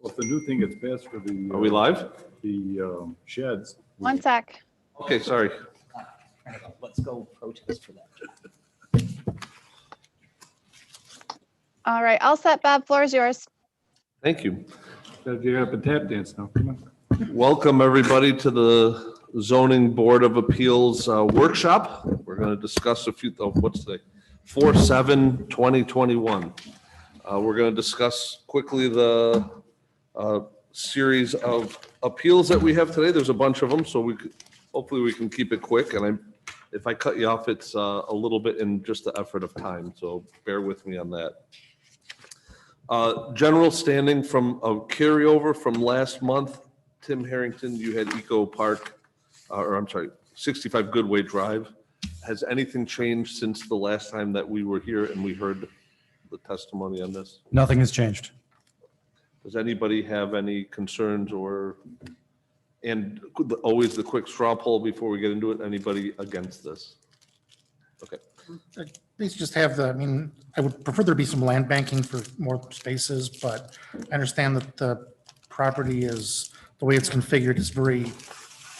Well, if the new thing gets passed for the. Are we live? The sheds. One sec. Okay, sorry. Let's go protest for that. All right, all set, Bob, floor is yours. Thank you. Gotta get up and tap dance now. Come on. Welcome, everybody, to the Zoning Board of Appeals workshop. We're going to discuss a few, what's today? 4/7/2021. We're going to discuss quickly the series of appeals that we have today. There's a bunch of them, so hopefully we can keep it quick. And if I cut you off, it's a little bit in just the effort of time, so bear with me on that. General standing from a carryover from last month. Tim Harrington, you had Eco Park, 65 Goodway Drive. Has anything changed since the last time that we were here and we heard the testimony on this? Nothing has changed. Does anybody have any concerns and always the quick straw poll before we get into it, anybody against this? Okay. Please just have I would prefer there be some land banking for more spaces, but I understand that the property is, the way it's configured is very,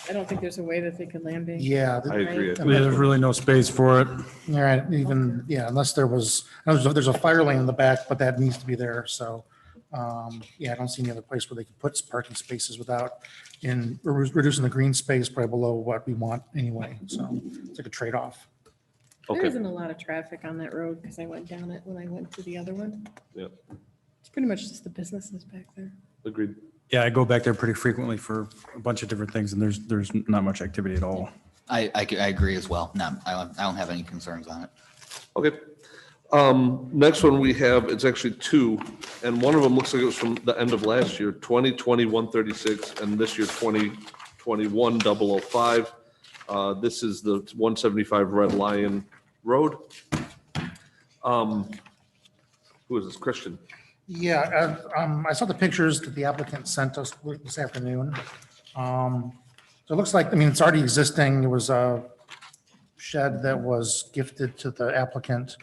I don't think there's a way that they could land bank. yeah. I agree. There's really no space for it. All right, unless there's a fire lane in the back, but that needs to be there, so, I don't see any other place where they could put parking spaces without reducing the green space probably below what we want anyway, so it's like a trade-off. There Okay. isn't a lot of traffic on that road because I went down it when I went to the other one. Yep. It's pretty much just the businesses back there. Agreed. Yeah, I go back there pretty frequently for a bunch of different things, and there's not much activity at all. I agree as well. No, I don't have any concerns on it. Okay. Next one we have, it's actually two, and one of them looks like it was from the end of last year, 2020-136, and this year 2021-005. This is the 175 Red Lion Road. Who is this? Christian? Yeah, I saw the pictures that the applicant sent us this afternoon. So it looks like, it's already existing. There was a shed that was gifted to the applicant.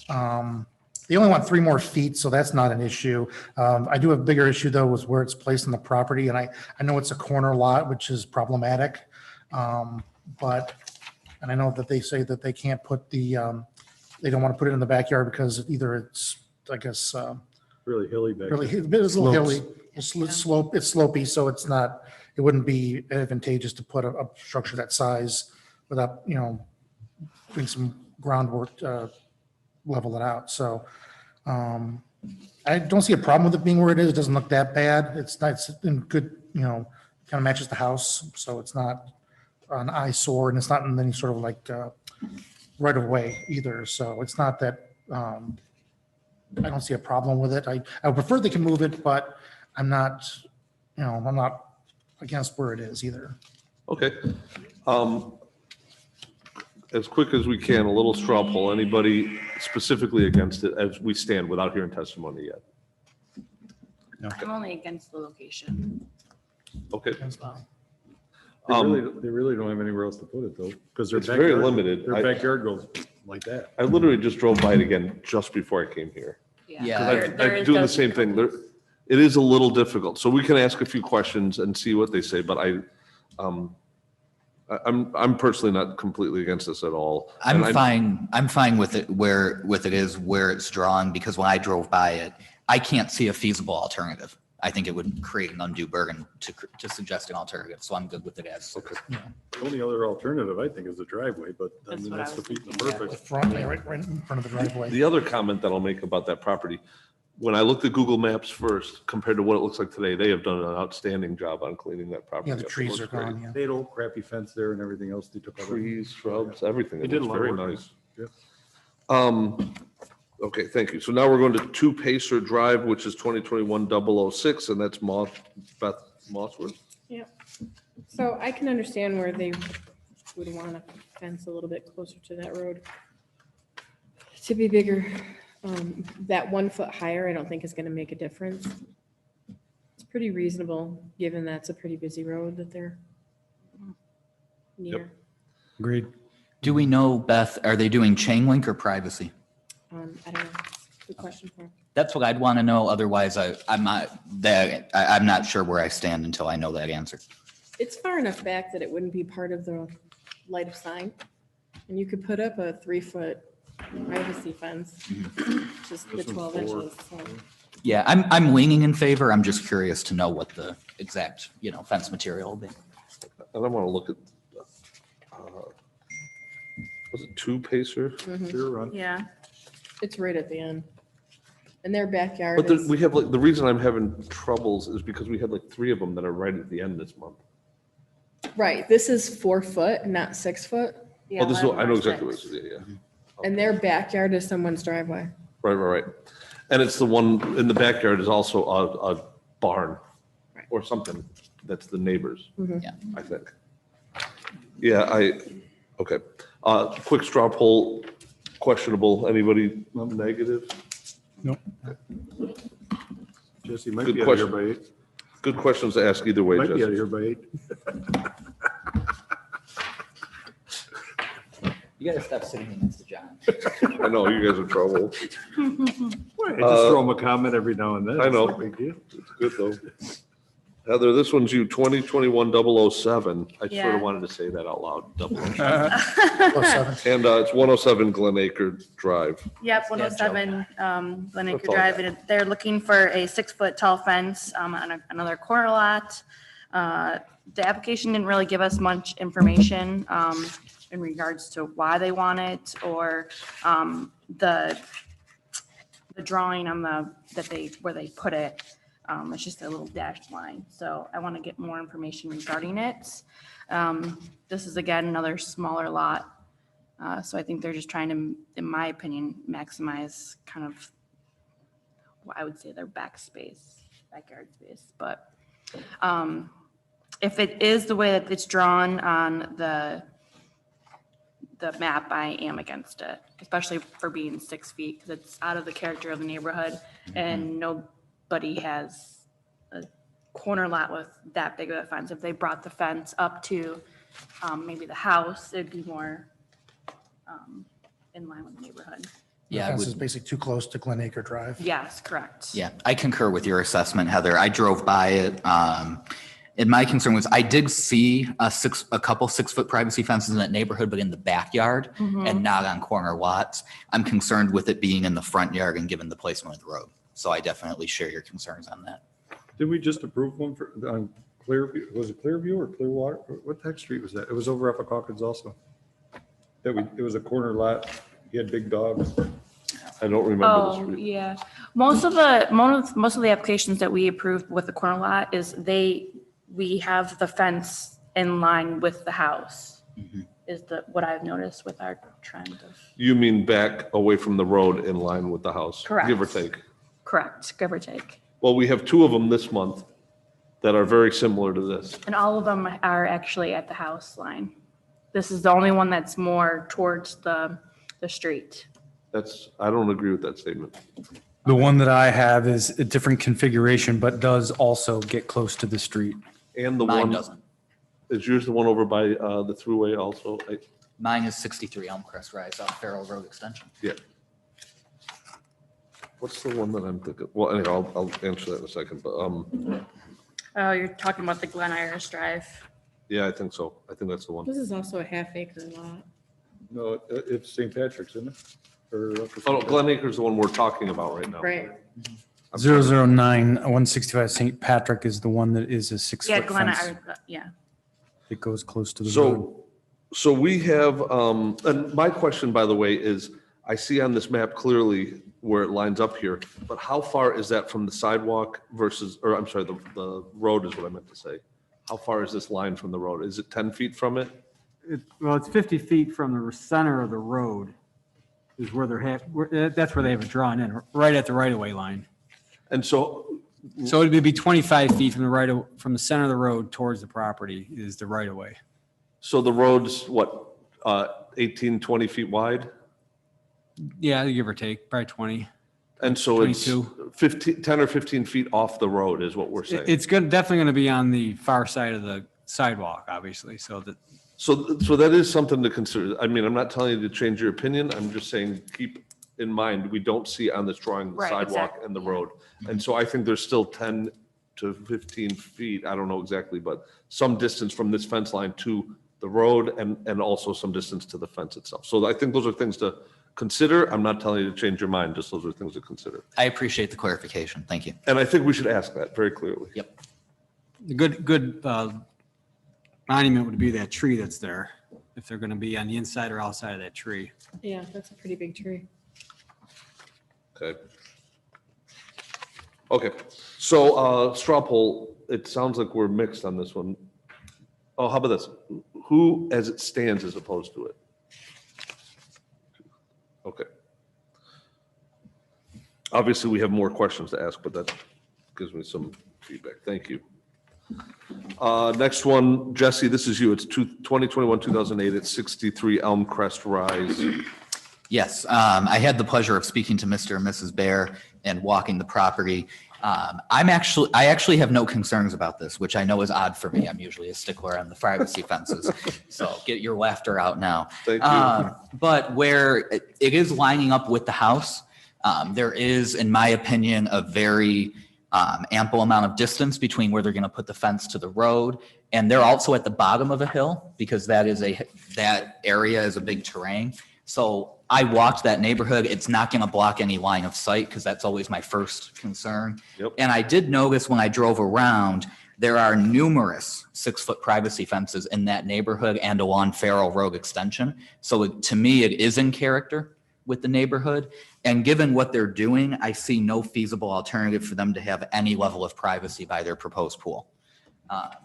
They only want 3 more feet, so that's not an issue. I do have a bigger issue though with where it's placed on the property, and I know it's a corner lot, which is problematic. And I know that they say that they can't put they don't want to put it in the backyard because either it's, I guess, Really hilly back. really, it's a little hilly, it's slopey, so it wouldn't be advantageous to put a structure that size without, doing some groundwork to level it out. So I don't see a problem with it being where it is. It doesn't look that bad. It's in good, kind of matches the house. So it's not an eyesore and it's not in any sort of like right of way either. So it's not that, I don't see a problem with it. I would prefer they can move it, but I'm not against where it is either. Okay. As quick as we can, a little straw poll. Anybody specifically against it as we stand without hearing testimony yet? I'm only against the location Okay. as well. They really don't have anywhere else to put it though, because their It's very backyard- limited. Their backyard goes like that. I literally just drove by it again just before I came here. Yeah. I'm doing the same thing. It is a little difficult. So we can ask a few questions and see what they say, but I'm personally not completely against this at all. I'm And fine with it where it's drawn, because when I drove by it, I can't see a feasible alternative. I think it would create an undue burden to suggest an alternative. So I'm good with it as. Okay. The only other alternative I think is the driveway, but That's what I that's was defeating the thinking, purpose. Front, right in front of the driveway. The other comment that I'll make about that property, when I looked at Google Maps first, compared to what it looks like today, they have done an outstanding job on cleaning that property Yeah, the up. It trees looks are great. gone, yeah. They had old crappy fence there and everything else they took out. Trees, shrubs, everything. They It did a looks lot of very work. nice. Yeah. Okay, thank you. So now we're going to 2 Pacer Drive, which is 2021-006, and that's Beth Mossworth. Yeah. So I can understand where they would want a fence a little bit closer to that road. To be bigger, that 1 foot higher, I don't think is going to make a difference. It's pretty reasonable, given that's a pretty busy road that they're near. Agreed. Do we know, Beth, are they doing chain link or privacy? I don't know. Good question for him. That's what I'd want to know. Otherwise, I'm not sure where I stand until I know that answer. It's far enough back that it wouldn't be part of the light of sign. And you could put up a 3-foot privacy fence, just the This one's 12 4. inches. So. Yeah, I'm leaning in favor. I'm just curious to know what the exact, fence material will be. And I want to look at, was it 2 Pacer? Clear run. Yeah. It's right at the end. And their backyard But is, we have like, the reason I'm having troubles is because we had like 3 of them that are right at the end this month. right, this is 4 foot, not 6 foot. Yeah, Oh, this is, I know exactly what it 6. is, yeah, yeah. And their backyard is someone's driveway. Right. And it's the one in the backyard is also a barn Right. or something. That's the neighbors, Yeah. I think. Yeah, okay. Quick straw poll, questionable. Anybody negative? Jesse might Good be out of here question. by 8. Good questions to ask either way, Might be out of Jesse. here by 8. You gotta stop sitting against the John. I know, you guys are trouble. I just throw him a comment every now and then. I It's know. no big deal. It's good though. Heather, this one's you, 2021-007. I sort Yeah. of wanted to say that out loud. 007. Plus 7. And it's 107 Glen Acre Drive. Yep, Yeah, 107 Glen Acre That's all. Drive. And they're looking for a 6-foot tall fence on another corner lot. The application didn't really give us much information in regards to why they want it or the drawing on where they put it. It's just a little dashed line. So I want to get more information regarding it. This is again, another smaller lot. So I think they're just trying to, in my opinion, maximize kind of what I would say their backyard space. But if it is the way that it's drawn on the map, I am against it, especially for being 6 feet because it's out of the character of the neighborhood and nobody has a corner lot with that big of a fence. If they brought the fence up to maybe the house, it'd be more in line with the neighborhood. Yeah, I Fence would- is basically too close to Glen Acre Drive. Yes, correct. Yeah, I concur with your assessment, Heather. I drove by it. And my concern was I did see a couple 6-foot privacy fences in that neighborhood, but in the backyard and not on corner lots. I'm concerned with it being in the front yard and given the placement of the road. So I definitely share your concerns on that. Did we just approve one on Clearview? Was it Clearview or Clearwater? What the heck street was that? It was over off of Calkins also. It was a corner lot. You had big dogs. I don't remember the Oh, street. yeah. Most of the applications that we approved with the corner lot is we have the fence in line with the house. Is what I've noticed with our trend of, You mean back away from the road in line with the house? Give or Correct. take. correct, give or take. Well, we have 2 of them this month that are very similar to this. And all of them are actually at the house line. This is the only one that's more towards the street. I don't agree with that statement. The one that I have is a different configuration, but does also get close to the street. And the Mine one, doesn't. is yours the one over by the thruway also? Mine is 63 Elmcrest Rise off Farrell Road Extension. Yeah. What's the one that I'm thinking? Well, anyway, I'll answer that in a second, but, Oh, you're talking about the Glen Iris Drive. yeah, I think so. I think that's the one. This is also a half-acre lot. No, it's St. Patrick's, isn't it? Or Oh, no, Glen Acre's the one we're talking about right now. Right. I'm sorry. 009, 165 St. Patrick is the one that is a 6-foot Yeah, Glen fence. Iris, yeah. It goes close to the road. So we have, and my question, by the way, is I see on this map clearly where it lines up here, but how far is that from the sidewalk versus, or I'm sorry, the road is what I meant to say. How far is this line from the road? Is it 10 feet from it? Well, it's 50 feet from the center of the road is where that's where they have it drawn in, right at the right-of-way line. And so, So it would be 25 feet from the center of the road towards the property is the right-of-way. so the road's what, 18, 20 feet wide? Yeah, give or take, probably 20. And so it's 22. 10 or 15 feet off the road is what we're saying. It's definitely going to be on the far side of the sidewalk, obviously, so that, So that is something to consider. I mean, I'm not telling you to change your opinion. I'm just saying, keep in mind, we don't see on this drawing the Right, sidewalk exactly, and the yeah. road. And so I think there's still 10 to 15 feet, I don't know exactly, but some distance from this fence line to the road and also some distance to the fence itself. So I think those are things to consider. I'm not telling you to change your mind, just those are things to consider. I appreciate the clarification. Thank you. And I think we should ask that very clearly. Yep. The good monument would be that tree that's there, if they're going to be on the inside or outside of that tree. Yeah, that's a pretty big tree. Okay. Okay, so straw poll, it sounds like we're mixed on this one. Oh, how about this? Who as it stands is opposed to it? Okay. Obviously, we have more questions to ask, but that gives me some feedback. Thank you. Next one, Jesse, this is you. It's 2021-2008. It's 63 Elm Crest Rise. Yes, I had the pleasure of speaking to Mr. and Mrs. Bear and walking the property. I actually have no concerns about this, which I know is odd for me. I'm usually a stickler on the privacy fences. So get your laughter out now. Thank you. But where it is lining up with the house, there is, in my opinion, a very ample amount of distance between where they're going to put the fence to the road. And they're also at the bottom of a hill because that area is a big terrain. So I walked that neighborhood. It's not going to block any line of sight because that's always my first concern. Yep. And I did notice when I drove around, there are numerous 6-foot privacy fences in that neighborhood and along Farrell Road extension. So to me, it is in character with the neighborhood. And given what they're doing, I see no feasible alternative for them to have any level of privacy by their proposed pool.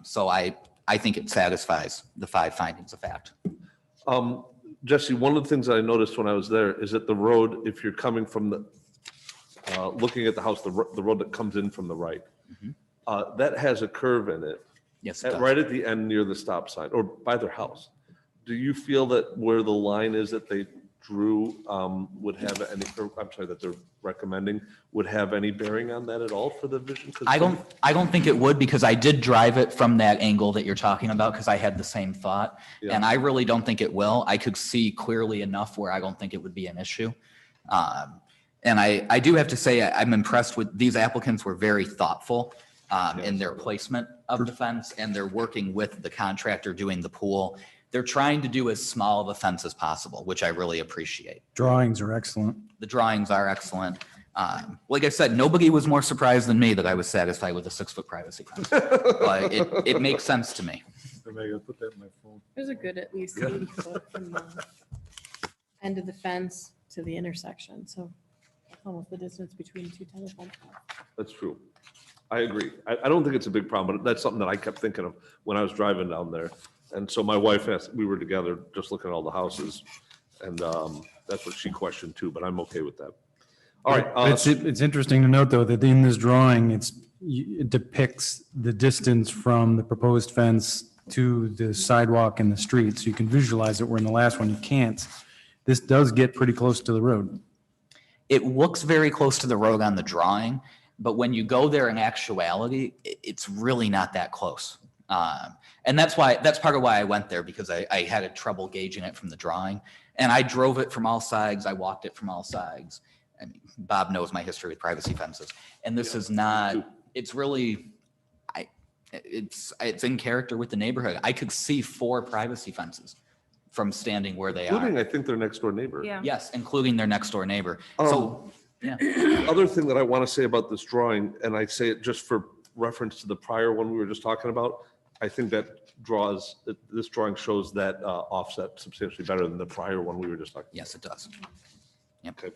So I think it satisfies the 5 findings of fact. Jesse, one of the things that I noticed when I was there is that the road, if you're coming from the, looking at the house, the road that comes in from the right, that has a curve in it. Yes, it does. Right at the end near the stop sign or by their house. Do you feel that where the line is that they drew would have any, or I'm sorry, that they're recommending would have any bearing on that at all for the vision? 'Cause I don't think it would because I did drive it from that angle that you're talking about because I had the same thought. Yeah. And I really don't think it will. I could see clearly enough where I don't think it would be an issue. And I do have to say, I'm impressed with these applicants were very thoughtful in their placement of the fence and they're working with the contractor doing the pool. They're trying to do as small of a fence as possible, which I really appreciate. Drawings are excellent. The drawings are excellent. Like I said, nobody was more surprised than me that I was satisfied with a 6-foot privacy fence. But it makes sense to me. Maybe I gotta put that in my phone. There's a good at least 80 foot from the end of the fence to the intersection, so almost the distance between 2 telephone poles. That's true. I agree. I don't think it's a big problem, but that's something that I kept thinking of when I was driving down there. And so my wife asked, we were together just looking at all the houses and that's what she questioned too, but I'm okay with that. All right. It's interesting to note though, that in this drawing, it depicts the distance from the proposed fence to the sidewalk and the street. So you can visualize it, where in the last one you can't. This does get pretty close to the road. It looks very close to the road on the drawing, but when you go there in actuality, it's really not that close. And that's part of why I went there, because I had a trouble gauging it from the drawing. And I drove it from all sides. I walked it from all sides. I mean, Bob knows my history with privacy fences. And this is not, it's really, it's in character with the neighborhood. I could see 4 privacy fences from standing where they Including, are. I think, their next door neighbor. Yeah. Yes, including their next door neighbor. So, yeah. Other thing that I want to say about this drawing, and I say it just for reference to the prior one we were just talking about, I think that this drawing shows that offset substantially better than the prior one we were just talking about. Yes, it does. Okay.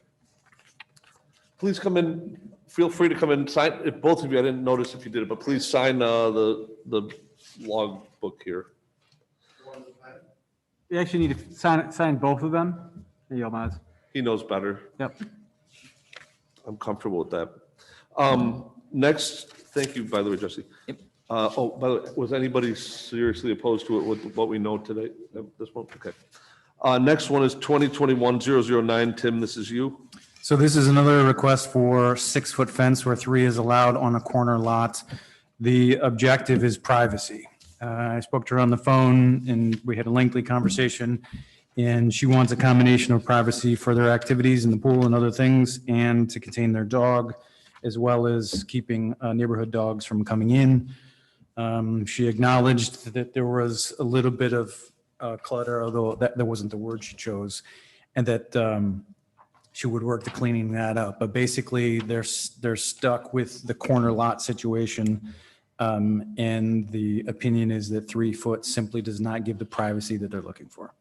Please come in, feel free to come in, sign, if both of you, I didn't notice if you did it, but please sign the log book here. You actually need to sign both of them. There you go, Maz. He knows better. Yep. I'm comfortable with that. Next, thank you, by the way, Jesse. Yep. Oh, by the way, was anybody seriously opposed to it with what we know today? This one? Okay. Next one is 2021-009. Tim, this is you. So this is another request for 6-foot fence where 3 is allowed on a corner lot. The objective is privacy. I spoke to her on the phone and we had a lengthy conversation. And she wants a combination of privacy for their activities in the pool and other things, and to contain their dog, as well as keeping neighborhood dogs from coming in. She acknowledged that there was a little bit of clutter, although that wasn't the word she chose, and that she would work to cleaning that up. But basically, they're stuck with the corner lot situation. And the opinion is that 3 foot simply does not give the privacy that they're looking for.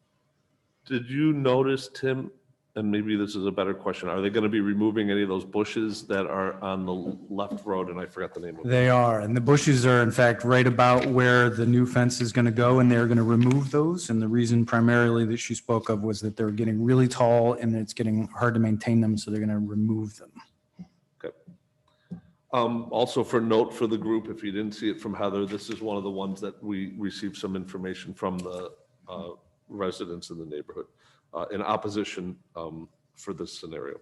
Did you notice, Tim, and maybe this is a better question, are they going to be removing any of those bushes that are on the left road? And I forgot the name of it. They are, and the bushes are in fact right about where the new fence is going to go, and they're going to remove those. And the reason primarily that she spoke of was that they're getting really tall and it's getting hard to maintain them, so they're going to remove them. Okay. Also for note for the group, if you didn't see it from Heather, this is one of the ones that we received some information from the residents in the neighborhood in opposition for this scenario.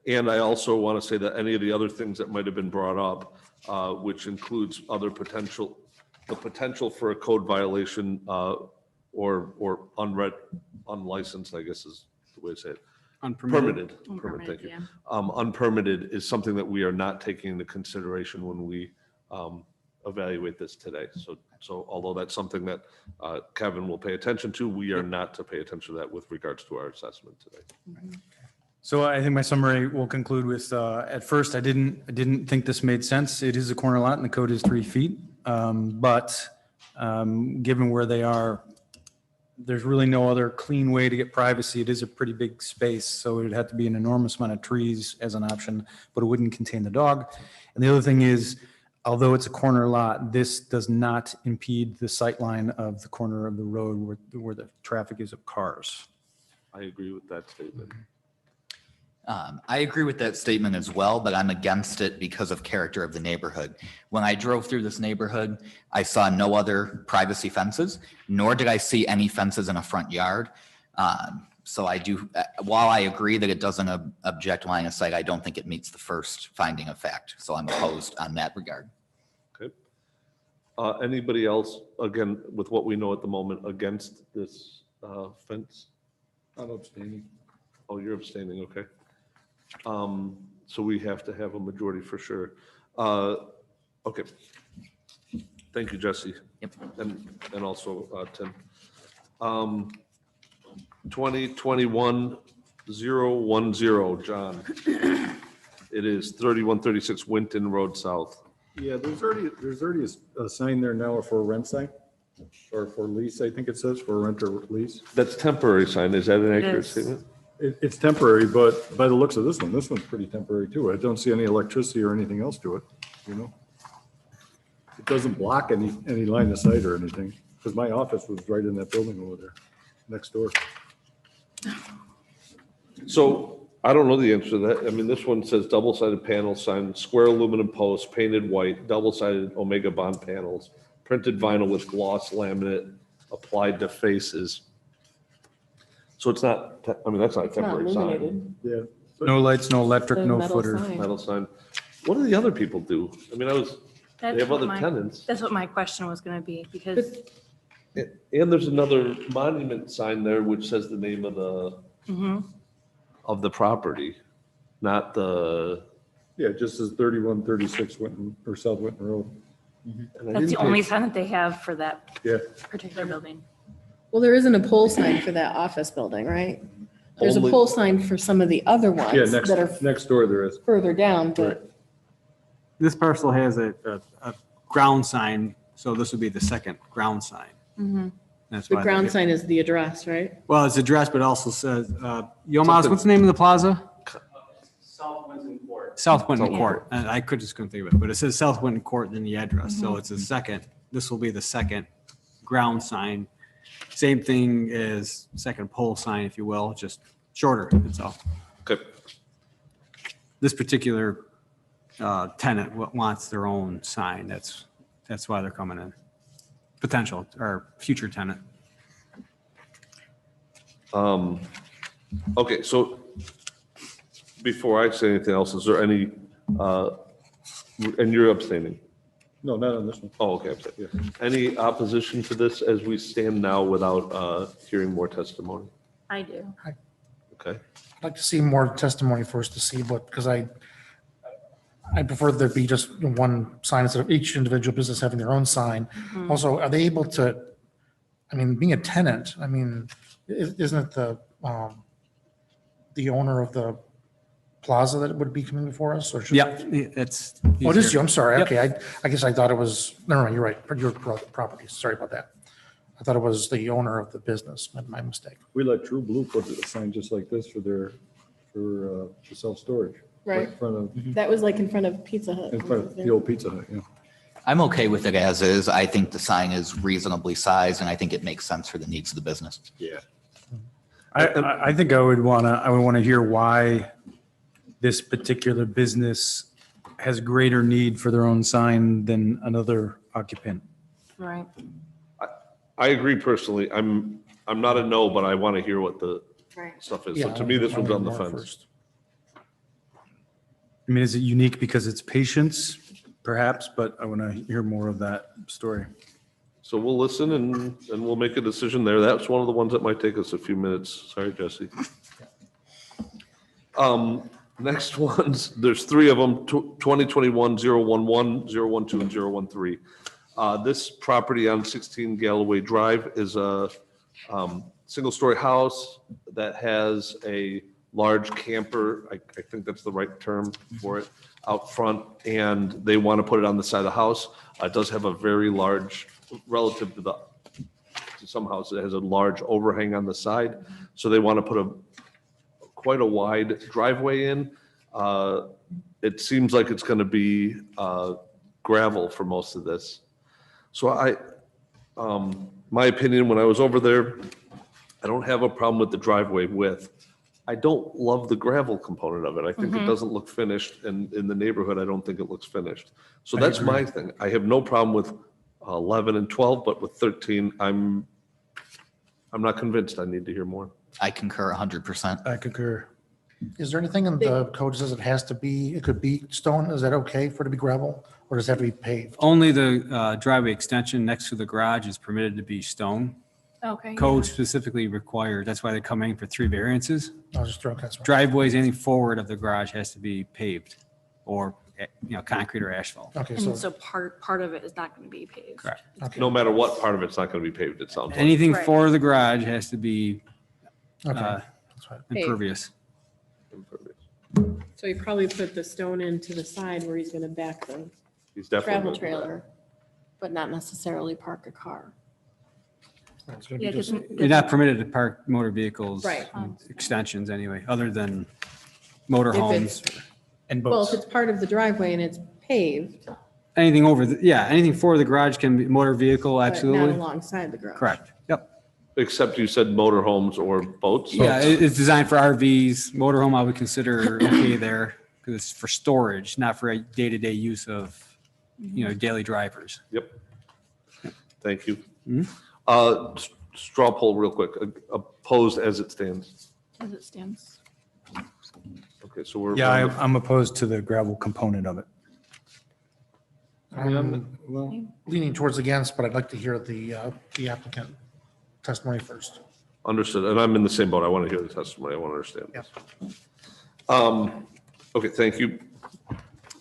And I also want to say that any of the other things that might have been brought up, which includes other the potential for a code violation or unlicensed, I guess is the way to say it. Unpermitted. Permitted, thank you. yeah. Unpermitted is something that we are not taking into consideration when we evaluate this today. So although that's something that Kevin will pay attention to, we are not to pay attention to that with regards to our assessment today. So I think my summary will conclude with, at first, I didn't think this made sense. It is a corner lot and the code is 3 feet. But given where they are, there's really no other clean way to get privacy. It is a pretty big space, so it would have to be an enormous amount of trees as an option, but it wouldn't contain the dog. And the other thing is, although it's a corner lot, this does not impede the sight line of the corner of the road where the traffic is of cars. I agree with that statement. I agree with that statement as well, but I'm against it because of character of the neighborhood. When I drove through this neighborhood, I saw no other privacy fences, nor did I see any fences in a front yard. So I do, while I agree that it doesn't object line of sight, I don't think it meets the first finding of fact. So I'm opposed on that regard. Okay. Anybody else, again, with what we know at the moment, against this fence? I'm abstaining. Oh, you're abstaining, okay. So we have to have a majority for sure. Okay. Thank you, Jesse. Yep. And also Tim. 2021-010, John. It is 3136 Winton Road South. Yeah, there's already a sign there now for a rent sign or for lease, I think it says, for rent or lease. That's temporary sign. Is that an accurate is. statement? It's temporary, but by the looks of this one's pretty temporary too. I don't see any electricity or anything else to it, you know? It doesn't block any line of sight or anything, because my office was right in that building over there, next door. So I don't know the answer to that. I mean, this one says double-sided panel sign, square aluminum posts, painted white, double-sided Omega Bond panels, printed vinyl with gloss laminate applied to faces. So it's not, I mean, that's not a It's not temporary sign. illuminated. Yeah. No lights, no electric, The no metal footer. sign. Metal sign. What do the other people do? I mean, they have other tenants. That's what my question was gonna be, because And there's another monument sign there which says the name of the property, not the. Yeah, it just says 3136 Winton or South Winton Road. and I that's the didn't only pay- sign that they have for that Yeah. particular building. Well, there isn't a pole sign for that office building, right? There's a Only- pole sign for some of the other Yeah, ones that are next door there is. further down, but This parcel has a ground sign, so this would be the second ground sign. That's the why they ground get- sign is the address, right? Well, it's addressed, but also says, Yomas, Something- what's the name of the plaza? South Winton Court. And I just couldn't think of it, but it says South Winton Court in the address. So it's a second, this will be the second ground sign. Same thing as second pole sign, if you will, just shorter, that's all. Okay. This particular tenant wants their own sign. That's why they're coming in. Potential or future tenant. Okay, so before I say anything else, is there any, and you're abstaining? No, not on this one. Oh, okay. I'm sorry. Any opposition to this as we stand now without hearing more testimony? I do. Okay. I'd like to see more testimony first to see what, because I prefer there be just one sign instead of each individual business having their own sign. Also, are they able to, I mean, being a tenant, I mean, isn't it the owner of the plaza that would be coming before us, or should? Yep, it's. Oh, it is you, I'm sorry, Yep. okay, I guess I thought it was, never mind, you're right, your property, sorry about that. I thought it was the owner of the business, my mistake. We let True Blue put a sign just like this for self-storage. Right. In front of, That was like in front of Pizza Hut. in front of the old Pizza Hut, yeah. I'm okay with it as is. I think the sign is reasonably sized and I think it makes sense for the needs of the business. Yeah. I think I would want to hear why this particular business has greater need for their own sign than another occupant. Right. I agree personally. I'm not a no, but I want to hear what the Right. stuff is. So to me, this one's on the fence. I mean, is it unique because it's patients, perhaps, but I want to hear more of that story. So we'll listen and we'll make a decision there. That's one of the ones that might take us a few minutes. Sorry, Jesse. Next ones, there's three of them, 2021 011, 012, and 013. This property on 16 Galloway Drive is a single-story house that has a large camper, I think that's the right term for it, out front, and they want to put it on the side of the house. It does have a very large, relative to some houses, it has a large overhang on the side, so they want to put quite a wide driveway in. It seems like it's going to be gravel for most of this. So my opinion, when I was over there, I don't have a problem with the driveway width. I don't love the gravel component of it. I think it doesn't look finished, and in the neighborhood, I don't think it looks finished. So that's my thing. I have no problem with 11 and 12, but with 13, I'm not convinced. I need to hear more. I concur 100%. I concur. Is there anything in the code that says it has to be, it could be stone? Is that okay for it to be gravel, or does it have to be paved? Only the driveway extension next to the garage is permitted to be stone. Okay. Code specifically required, that's why they're coming for 3 variances. I'll just throw it. Driveways, anything forward of the garage has to be paved or, concrete or asphalt. Okay, And so, so part of it is not going to be paved. Correct. okay, No matter what part of it's not going to be paved, it sounds like. Anything Right. for the garage has to be okay, uh, that's fine. impervious. So he probably put the stone into the side where he's gonna back the He's definitely travel gonna do that. trailer, but not necessarily park a car. It's gonna be Yeah, just- You're not permitted to park motor vehicles. Right. Extensions anyway, other than motor If homes. And Well, if boats. it's part of the driveway and it's paved, Anything over, anything for the garage can be motor vehicle, but not absolutely. alongside the garage. Correct. Yep. Except you said motorhomes or boats. so- Yeah, it's designed for RVs. Motorhome I would consider okay there because it's for storage, not for a day-to-day use of, daily drivers. Yep. Thank you. Mhm. Straw poll real quick, opposed as it stands. As it stands. Okay, so we're. Yeah, I'm opposed to the gravel component of it. Well, Leaning towards against, but I'd like to hear the applicant testimony first. Understood, and I'm in the same boat. I want to hear the testimony. I want to understand. Yep. Okay, thank you.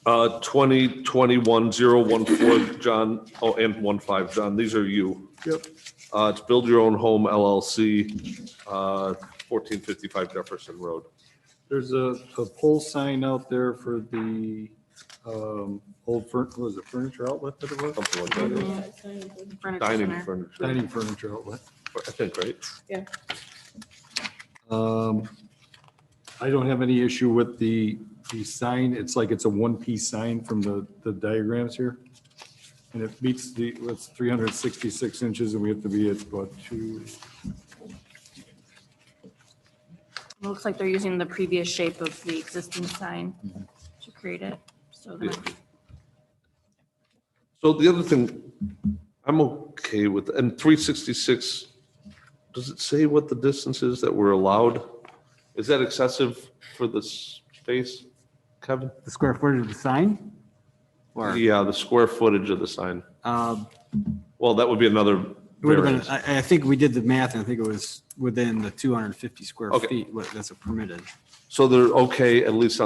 2021-014, John, and 15, John, these are you. Yep. It's Build Your Own Home LLC, 1455 Jefferson Road. there's a pole sign out there for the old, was it furniture outlet that it was? Something like that. Furniture Dining center. furniture, Dining furniture outlet. I think, right? I don't have any issue with the sign. It's like it's a one-piece sign from the diagrams here. And it meets it's 366 inches and we have to be at what, 2? It looks like they're using the previous shape of the existing sign to create it. So Yeah. that- So the other thing, I'm okay with, and 366, does it say what the distance is that we're allowed? Is that excessive for the space, Kevin? The square footage of the sign? Or, Yeah, the square footage of the sign. uh, Well, that would be another it would have been, variance. I think we did the math and I think it was within the 250 square Okay. feet, that's a permitted. So they're okay, at least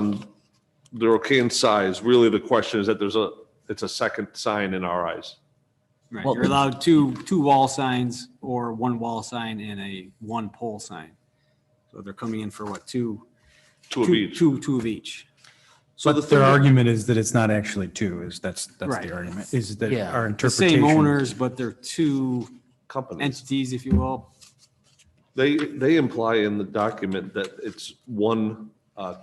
they're okay in size. Really, the question is that it's a second sign in our eyes. Right, Well- you're allowed two wall signs or one wall sign and a one pole sign. So they're coming in for what, Two of each. two of each. So the But thing their that- argument is that it's not actually two, that's Right. the argument, is that Yeah. our The interpretation. same owners, but they're two companies. entities, if you will. They imply in the document that it's one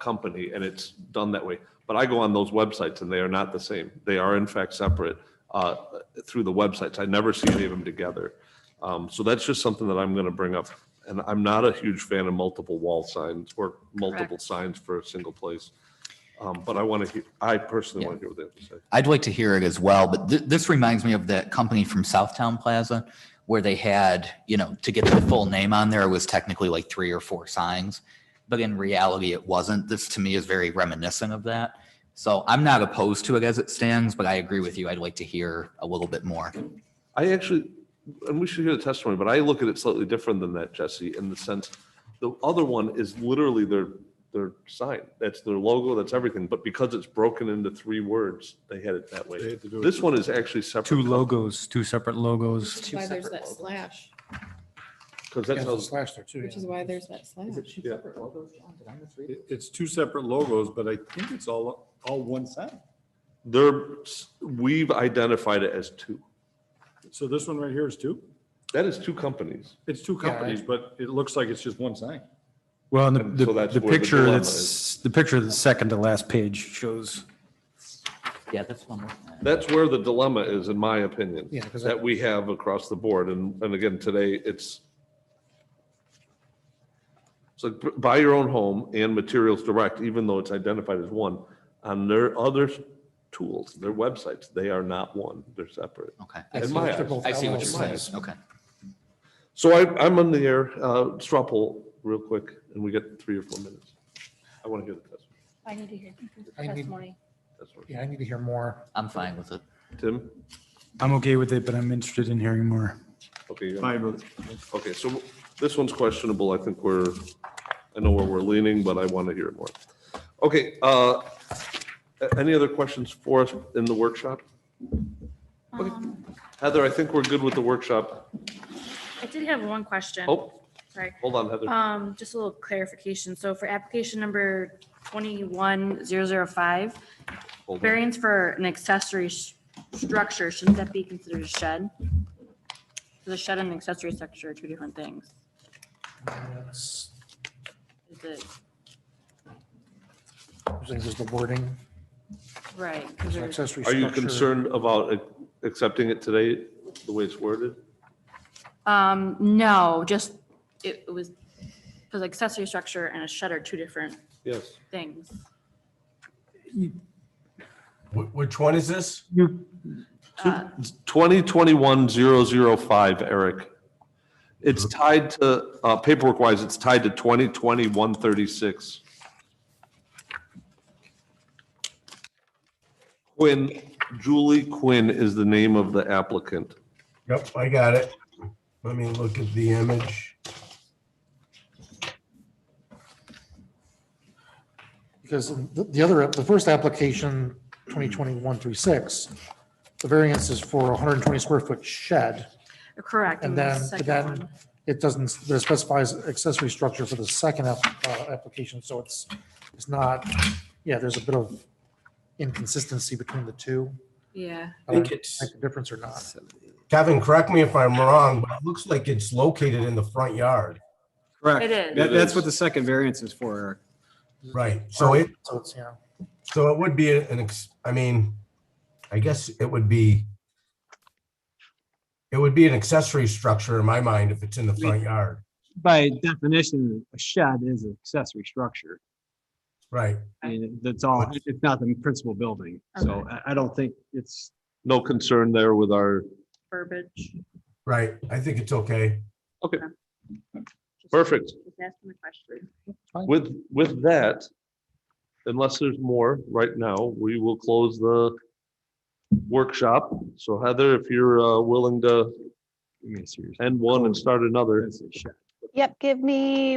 company and it's done that way. But I go on those websites and they are not the same. They are in fact separate through the websites. I never see any of them together. So that's just something that I'm going to bring up. And I'm not a huge fan of multiple wall signs or multiple Correct. signs for a single place. But I personally want to hear what they have to say. I'd like to hear it as well, but this reminds me of that company from Southtown Plaza where they had, to get the full name on there, it was technically like 3 or 4 signs, but in reality, it wasn't. This to me is very reminiscent of that. So I'm not opposed to it as it stands, but I agree with you. I'd like to hear a little bit more. I actually, and we should hear the testimony, but I look at it slightly different than that, Jesse, in the sense, the other one is literally their sign. That's their logo, that's everything. But because it's broken into 3 words, they had it that They way. had to do it. This one is actually separate. Two logos, 2 separate logos. Which is why there's that slash, Because Yeah, that's there's how, a slash there too. which yeah. is why there's that slash. yeah. It's 2 separate logos, but I think it's all one sign. We've identified it as 2. So this one right here is 2? That is 2 companies. It's 2 companies, but it looks like it's just one sign. Well, and And so that's the where the picture dilemma that's, the picture of the second to last page shows. Yeah, that's one. That's where the dilemma is, in my opinion. Yeah, 'cause That we have across the board. And again, today, it's buy your own home and Materials Direct, even though it's identified as one, on their other tools, their websites, they are not one. They're separate. Okay. In my They're eyes. both I see what you're saying. LLCs. Okay. So I'm on the air, straw poll real quick, and we get 3 or 4 minutes. I want to hear the testimony. I need to hear I need- testimony. Yeah, I need to hear more. I'm fine with it. Tim? I'm okay with it, but I'm interested in hearing more. Okay. you're- Fine with it. Okay, so this one's questionable. I think I know where we're leaning, but I want to hear it more. Okay, any other questions for us in the workshop? Heather, I think we're good with the workshop. I did have one question. Oh, Sorry. hold on, Heather. Just a little clarification. So for application number 21005, Hold on. variance for an accessory structure, shouldn't that be considered a shed? The shed and accessory structure are 2 different things. That's- Is it, I think there's the wording, right? 'cause there's- accessory Are you structure. concerned about accepting it today, the way it's worded? No, just, it was, because accessory structure and a shed are 2 different Yes. things. Which one is this? 2021-005, Eric. It's tied to, paperwork-wise, it's tied to 2020-136. Julie Quinn is the name of the applicant. Yep, I got it. Let me look at the image. Because the first application, 2021-36, the variance is for a 120 square foot shed. Correct. And the then, second but then one. it doesn't, but it specifies accessory structure for the second application, so it's not, yeah, there's a bit of inconsistency between the two. Yeah. I think it's, Make a difference or not. Kevin, correct me if I'm wrong, but it looks like it's located in the front yard. Correct. It is. That's what the second variance is for, Eric. Right, So it's, yeah. so it would be I guess it would be an accessory structure in my mind if it's in the front yard. By definition, a shed is an accessory structure. Right, I mean, that's all, it's not the principal building. So Okay. I don't think it's, No concern there with our, Verbiage. right. I think it's okay. Just- Perfect. Just asking the question. with that, unless there's more right now, we will close the workshop. So Heather, if you're willing to Give me a serious. end one and start another. Yep, give me